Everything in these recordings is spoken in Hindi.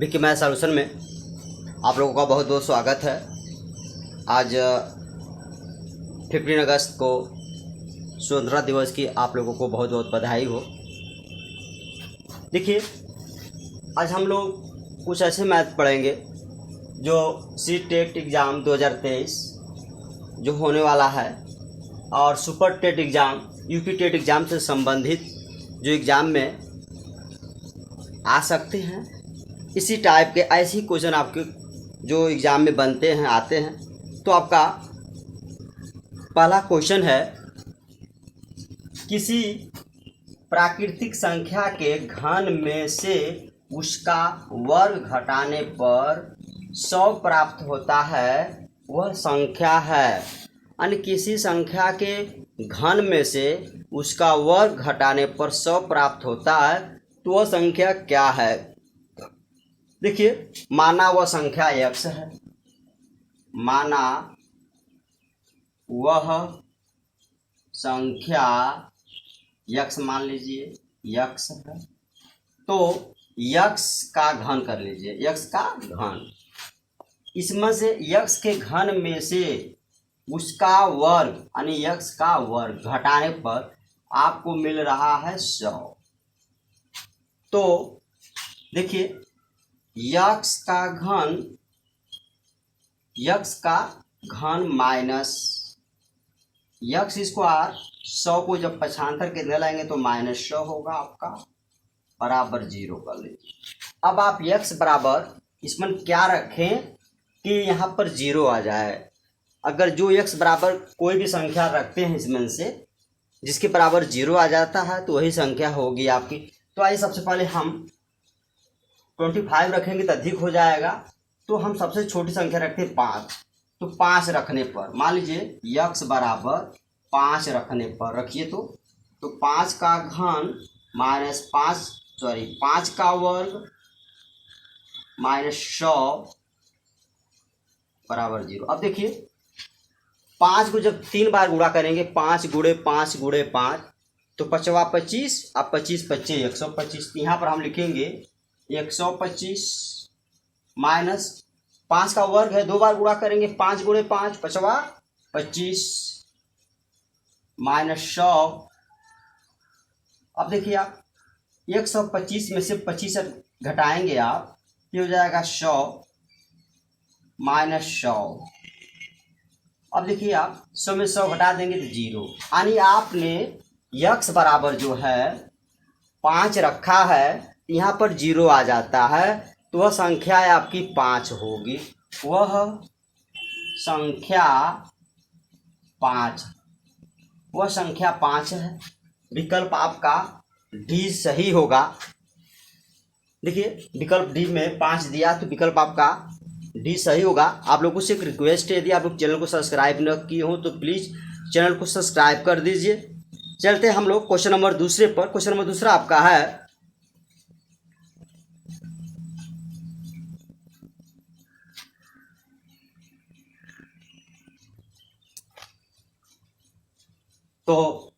विकी मैथ सॉल्यूशन में आप लोगों का बहुत बहुत स्वागत है। आज 15 अगस्त को स्वतंत्रता दिवस की आप लोगों को बहुत बहुत बधाई हो। देखिए, आज हम लोग कुछ ऐसे मैथ पढ़ेंगे जो सी-टेट एग्ज़ाम 2023 जो होने वाला है और super TET exam UP TET exam से संबंधित जो एग्ज़ाम में आ सकते हैं, इसी टाइप के ऐसे ही क्वेश्चन आपके जो एग्ज़ाम में बनते हैं आते हैं। तो आपका पहला क्वेश्चन है, किसी प्राकृतिक संख्या के घन में से उसका वर्ग घटाने पर 100 प्राप्त होता है, वह संख्या है। यानी किसी संख्या के घन में से उसका वर्ग घटाने पर 100 प्राप्त होता है, तो वह संख्या क्या है। देखिए, माना वह संख्या x है, माना वह संख्या x मान लीजिए x है, तो x का घन कर लीजिए, x का घन। इसमें से x के घन में से उसका वर्ग यानी x का वर्ग घटाने पर आपको मिल रहा है 100। तो देखिए, x का घन माइनस x स्क्वायर 100 को जब पक्षांतर के लाएंगे तो -100 होगा आपका, बराबर 0 कर लीजिए। अब आप x बराबर इसमें क्या रखें कि यहाँ पर 0 आ जाए। अगर जो x बराबर कोई भी संख्या रखते हैं इसमें से जिसके बराबर 0 आ जाता है तो वही संख्या होगी आपकी। तो आइए सबसे पहले हम 25 रखेंगे तो अधिक हो जाएगा, तो हम सबसे छोटी संख्या रखते हैं 5। तो 5 रखने पर मान लीजिए x बराबर 5 रखने पर रखिए, तो 5 का घन -5 का वर्ग -100 बराबर 0। अब देखिए, 5 को जब 3 बार गुणा करेंगे, 5 गुणे 5 गुणे 5 तो 5 25, अब 25 25 125। यहाँ पर हम लिखेंगे 125 माइनस 5 का वर्ग है, 2 बार गुणा करेंगे, 5 गुणे 5 5 25 -100। अब देखिए, आप 125 में से 25 घटाएंगे आप, ये हो जाएगा 100 -100। अब देखिए, आप 100 में 100 घटा देंगे तो 0। यानी आपने x बराबर जो है 5 रखा है, यहाँ पर 0 आ जाता है, तो वह संख्या आपकी 5 होगी। वह संख्या 5 है। विकल्प आपका डी सही होगा। देखिए, विकल्प डी में 5 दिया तो विकल्प आपका डी सही होगा। आप लोगों से एक रिक्वेस्ट है, यदि आप लोग चैनल को सब्सक्राइब न किए हो तो प्लीज़ चैनल को सब्सक्राइब कर दीजिए। चलते हम लोग क्वेश्चन नंबर दूसरे पर। क्वेश्चन नंबर दूसरा आपका है, तो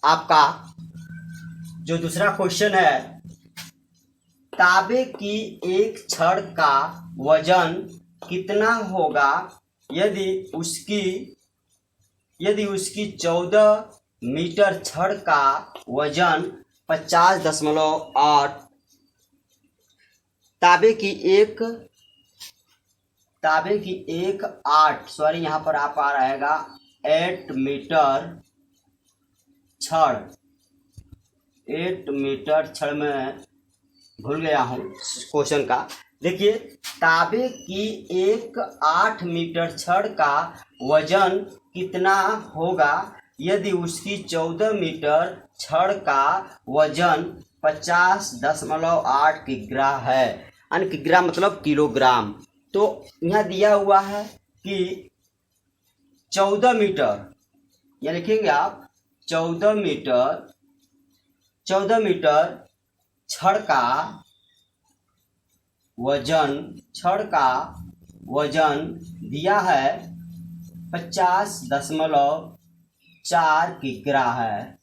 आपका जो दूसरा क्वेश्चन है, तांबे की एक छड़ का वजन कितना होगा यदि उसकी 14 मीटर छड़ का वजन 50.8 तांबे की एक 8 सॉरी यहाँ पर आप आ रहेगा 8 मीटर छड़ में भूल गया हूँ क्वेश्चन का। देखिए, तांबे की एक 8 मीटर छड़ का वजन कितना होगा यदि उसकी 14 मीटर छड़ का वजन 50.8 किग्रा है। यानी किग्रा मतलब किलोग्राम। तो यहाँ दिया हुआ है कि 14 मीटर, या लिखेंगे आप 14 मीटर छड़ का वजन दिया है 50.4 किग्रा है।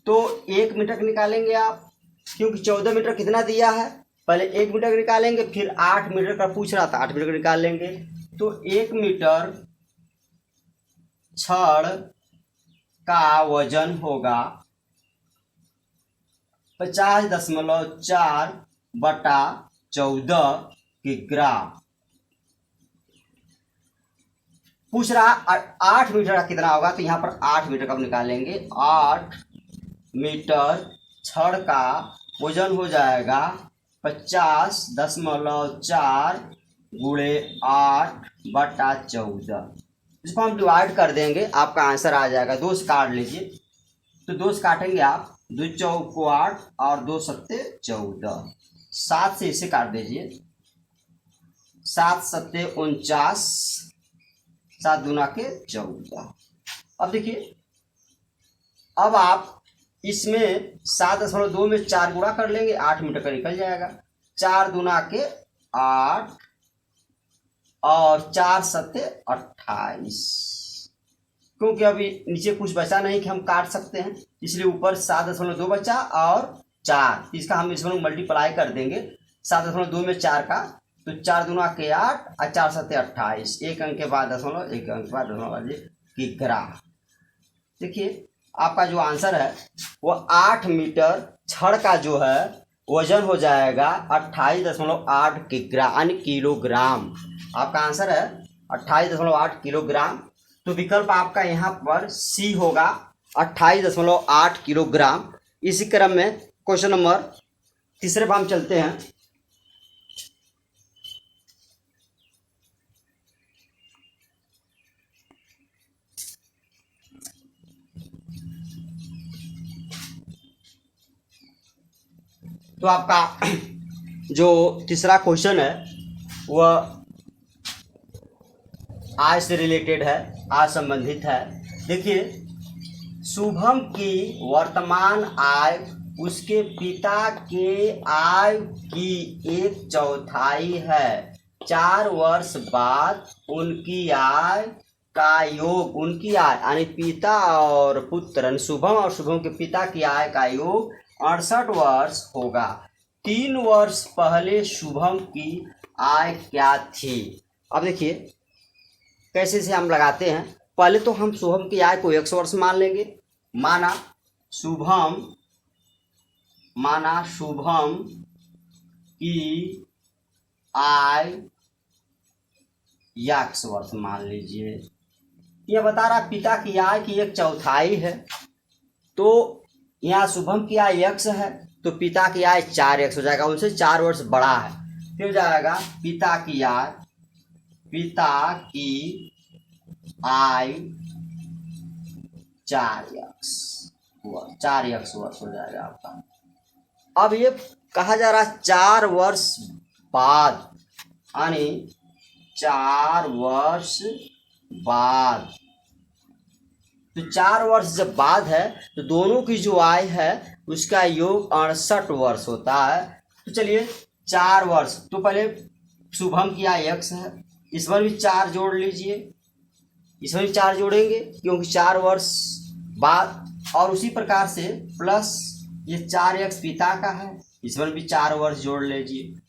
तो 1 मीटर निकालेंगे आप, क्योंकि 14 मीटर कितना दिया है पहले 1 मीटर का निकालेंगे, फिर 8 मीटर का पूछ रहा था, 8 मीटर का निकाल लेंगे। तो 1 मीटर छड़ का वजन होगा 50.4 बटा 14 किग्रा। पूछ रहा 8 मीटर का कितना होगा, तो यहाँ पर 8 मीटर का निकालेंगे। 8 मीटर छड़ का वजन हो जाएगा 50.4 गुणे 8 बटा 14। इसको हम डिवाइड कर देंगे, आपका आंसर आ जाएगा। 2 से काट लीजिए, तो 2 से काटेंगे आप, 2 चौको 8 और 2 सत्ते 14। 7 से इसे काट दीजिए, 7 सत्ते 49, 7 दूना के 14। अब देखिए, अब आप इसमें 7.2 में 4 गुणा कर लेंगे, 8 मीटर का निकल जाएगा। 4 दूना के 8 और 4 सत्ते 28, क्योंकि अभी नीचे कुछ बचा नहीं कि हम काट सकते हैं, इसलिए ऊपर 7.2 बचा और 4, इसका हम इसमें मल्टीप्लाई कर देंगे 7.2 में 4 का, तो 4 दूना के 8 और 4 सत्ते 28, एक अंक के बाद दशमलव, एक अंक के बाद दशमलव किग्रा। देखिए आपका जो आंसर है वो 8 मीटर छड़ का जो है वजन हो जाएगा 28.8 किग्रा, यानी किलोग्राम। आपका आंसर है 28.8 किलोग्राम। तो विकल्प आपका यहाँ पर सी होगा, 28.8 किलोग्राम। इसी क्रम में क्वेश्चन नंबर 3 पर हम चलते हैं। तो आपका जो तीसरा क्वेश्चन है वह आय से रिलेटेड है, आय संबंधित है। देखिए, शुभम की वर्तमान आय उसके पिता के आय की 1/4 है। 4 वर्ष बाद उनकी आय का योग, उनकी आय यानी पिता और पुत्र, शुभम और शुभम के पिता की आय का योग 68 वर्ष होगा। 3 वर्ष पहले शुभम की आय क्या थी? अब देखिए कैसे से हम लगाते हैं। पहले तो हम शुभम की आय को 100 वर्ष मान लेंगे। माना शुभम की आय 100 वर्ष मान लीजिए। यह बता रहा पिता की आय की 1/4 है, तो यहाँ शुभम की आय x है, तो पिता की आय 4x हो जाएगा, उनसे 4 वर्ष बड़ा है। फिर हो जाएगा पिता की आय 4x वर्ष हो जाएगा आपका। अब ये कहा जा रहा है 4 वर्ष बाद, यानी 4 वर्ष बाद, तो 4 वर्ष जब बाद है तो दोनों की जो आय है उसका योग 68 वर्ष होता है। तो चलिए 4 वर्ष, तो पहले शुभम की आय x है, इस पर भी 4 जोड़ लीजिए, इसमें भी 4 जोड़ेंगे क्योंकि 4 वर्ष बाद, और उसी प्रकार से प्लस ये 4x पिता का है, इस पर भी 4 वर्ष जोड़ लीजिए।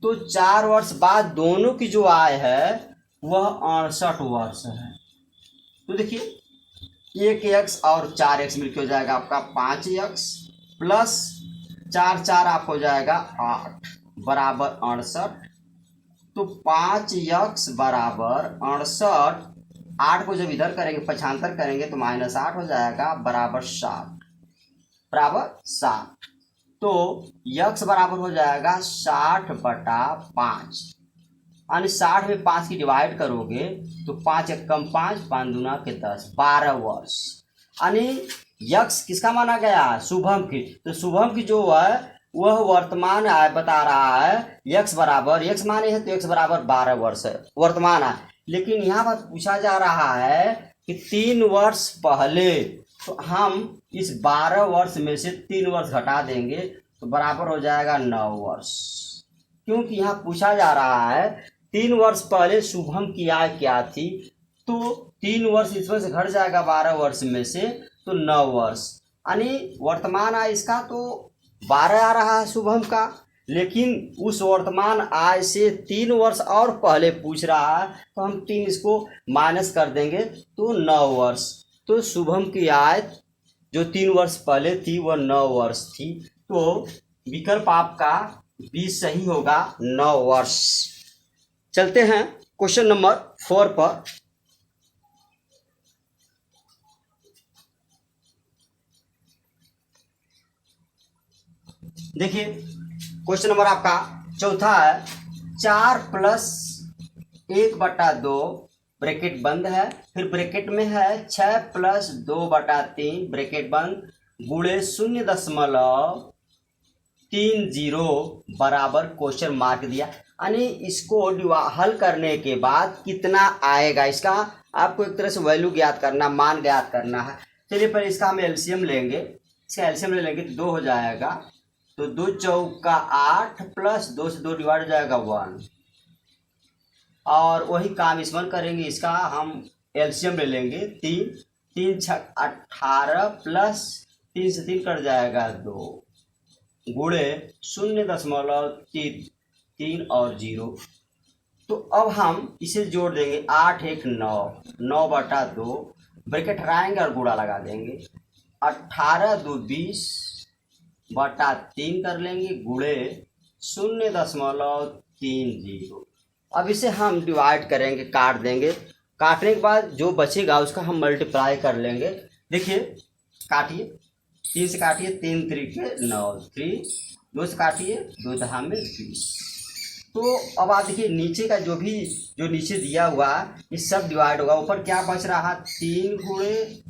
तो 4 वर्ष बाद दोनों की जो आय है वह 68 वर्ष है। तो देखिए 1x और 4x मिलकर हो जाएगा आपका 5x, प्लस 4 आपको हो जाएगा 8 बराबर 68। तो 5x बराबर 68, 8 को जब इधर करेंगे पक्षांतर करेंगे तो -8 हो जाएगा, बराबर 60। तो x बराबर हो जाएगा 60/5, यानी 60 में 5 की डिवाइड करोगे तो 5 एक कम 5, 5 दूना के 10, 12 वर्ष। यानी यक्स किसका माना गया? शुभम की। तो शुभम की जो है वह वर्तमान आय बता रहा है, यक्स बराबर, यक्स माने है तो यक्स बराबर 12 वर्ष है वर्तमान आय। लेकिन यहाँ पर पूछा जा रहा है कि 3 वर्ष पहले, तो हम इस 12 वर्ष में से 3 वर्ष घटा देंगे तो बराबर हो जाएगा 9 वर्ष। क्योंकि यहाँ पूछा जा रहा है 3 वर्ष पहले शुभम की आय क्या थी, तो 3 वर्ष इसमें से घट जाएगा 12 वर्ष में से, तो 9 वर्ष। यानी वर्तमान आय इसका तो 12 आ रहा है शुभम का, लेकिन उस वर्तमान आय से 3 वर्ष और पहले पूछ रहा है, तो हम 3 इसको माइनस कर देंगे तो 9 वर्ष। तो शुभम की आय जो 3 वर्ष पहले थी वह 9 वर्ष थी। तो विकल्प आपका बी सही होगा, 9 वर्ष। चलते हैं क्वेश्चन नंबर 4 पर। देखिए क्वेश्चन नंबर आपका चौथा है, 4 + 1/2 ब्रैकेट बंद है, फिर ब्रैकेट में है 6 + 2/3 ब्रैकेट बंद गुणे 0.30 बराबर क्वेश्चन मार्क दिया। यानी इसको हल करने के बाद कितना आएगा, इसका आपको एक तरह से वैल्यू ज्ञात करना, मान ज्ञात करना है। चलिए पहले इसका हम एलसीएम लेंगे, इसका एलसीएम ले लेंगे तो 2 हो जाएगा। तो 2 चौका 8 + 2 से 2 डिवाइड हो जाएगा 1, और वही काम इस 1 करेंगे। इसका हम एलसीएम ले लेंगे 3 3 6 18 + 3 से 3 कट जाएगा 2 गुणे 0.3 और 0। तो अब हम इसे जोड़ देंगे, 8 1 9 9/2 ब्रैकेट हटाएंगे और गुणा लगा देंगे, 18 2 20/3 कर लेंगे गुणे 0.30। अब इसे हम डिवाइड करेंगे, काट देंगे, काटने के बाद जो बचेगा उसका हम मल्टीप्लाई कर लेंगे। देखिए काटिए, 3 से काटिए, 3 3 9, 3 2 से काटिए, 2 10 में 20। तो अब आप देखिए नीचे का जो नीचे दिया हुआ ये सब डिवाइड होगा, ऊपर क्या बच रहा, 3 गुणे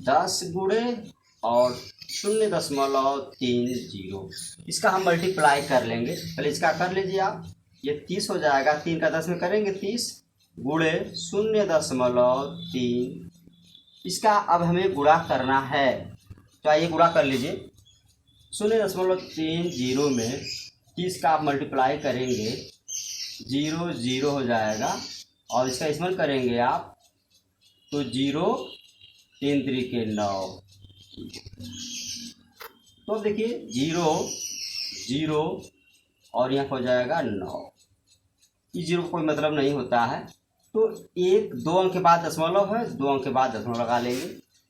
10 गुणे और 0.30। इसका हम मल्टीप्लाई कर लेंगे। पहले इसका कर लीजिए आप, ये 30 हो जाएगा, 3 का 10 में करेंगे 30 गुणे 0.3। इसका अब हमें गुणा करना है, तो आइए गुणा कर लीजिए। 0.30 में 30 का आप मल्टीप्लाई करेंगे, 0 0 हो जाएगा, और इसका इस्तेमाल करेंगे आप तो 0 3 3 9। तो देखिए 0 0 और यहाँ हो जाएगा 9। इस 0 का कोई मतलब नहीं होता है, तो 2 अंक के बाद दशमलव है, 2 अंक के बाद दशमलव लगा लेंगे।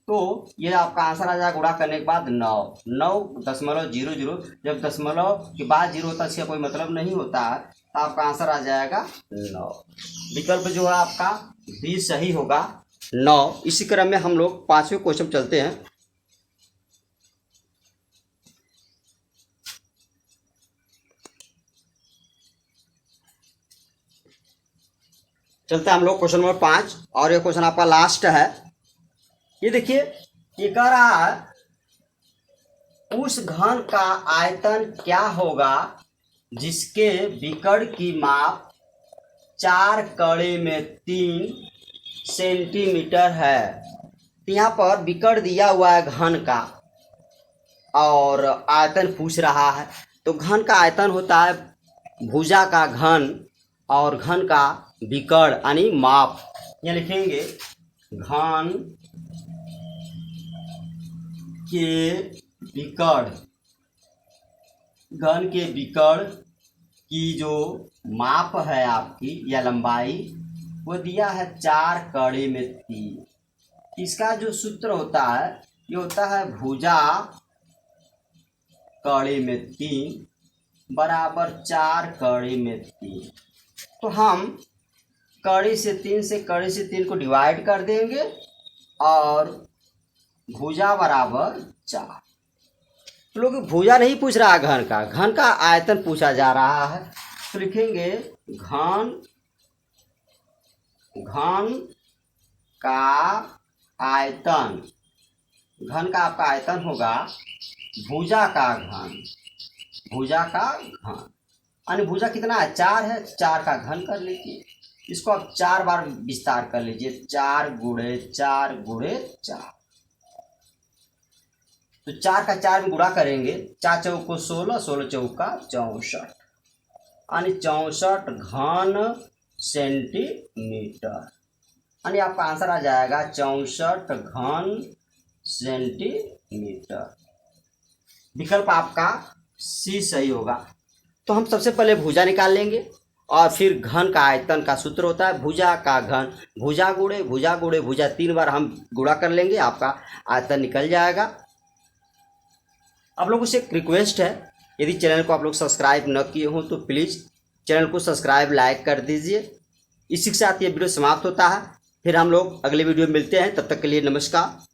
तो ये आपका आंसर आ जाएगा गुणा करने के बाद 9.00। जब दशमलव के बाद 0 होता है इसका कोई मतलब नहीं होता है, तो आपका आंसर आ जाएगा 9। विकल्प जो है आपका बी सही होगा, 9। इसी क्रम में हम लोग 5वें क्वेश्चन चलते हैं। हम लोग क्वेश्चन नंबर 5, और ये क्वेश्चन आपका लास्ट है। ये देखिए ये कह रहा है, उस घन का आयतन क्या होगा जिसके विकर्ण की माप 4 कड़े में 3 सेंटीमीटर है। यहाँ पर विकर्ण दिया हुआ है घन का, और आयतन पूछ रहा है। तो घन का आयतन होता है भुजा का घन और घन का विकर्ण यानी माप। यहाँ लिखेंगे घन के विकर्ण, घन के विकर्ण की जो माप है आपकी या लंबाई, वो दिया है 4 कड़े में 3। इसका जो सूत्र होता है ये होता है भुजा कड़े में 3 बराबर 4 कड़े में 3। तो हम कड़ी से 3 को डिवाइड कर देंगे, और भुजा बराबर 4। तो लोग भुजा नहीं पूछ रहा घन का आयतन पूछा जा रहा है। तो लिखेंगे घन का आयतन, घन का आपका आयतन होगा भुजा का घन यानी भुजा कितना है, 4 है, 4 का घन कर लीजिए। इसको आप 4 बार विस्तार कर लीजिए, 4 गुणे 4 गुणे 4। तो 4 का 4 में गुणा करेंगे, 4 चौको 16, 16 चौका 64, यानी 64 घन सेंटीमीटर। यानी आपका आंसर आ जाएगा 64 घन सेंटीमीटर। विकल्प आपका सी सही होगा। तो हम सबसे पहले भुजा निकाल लेंगे और फिर घन का आयतन का सूत्र होता है भुजा का घन, भुजा गुणे भुजा 3 बार हम गुणा कर लेंगे, आपका आयतन निकल जाएगा। आप लोगों से एक रिक्वेस्ट है, यदि चैनल को आप लोग सब्सक्राइब न किए हों तो प्लीज़ चैनल को सब्सक्राइब लाइक कर दीजिए। इसी के साथ ये वीडियो समाप्त होता है, फिर हम लोग अगले वीडियो में मिलते हैं, तब तक के लिए नमस्कार।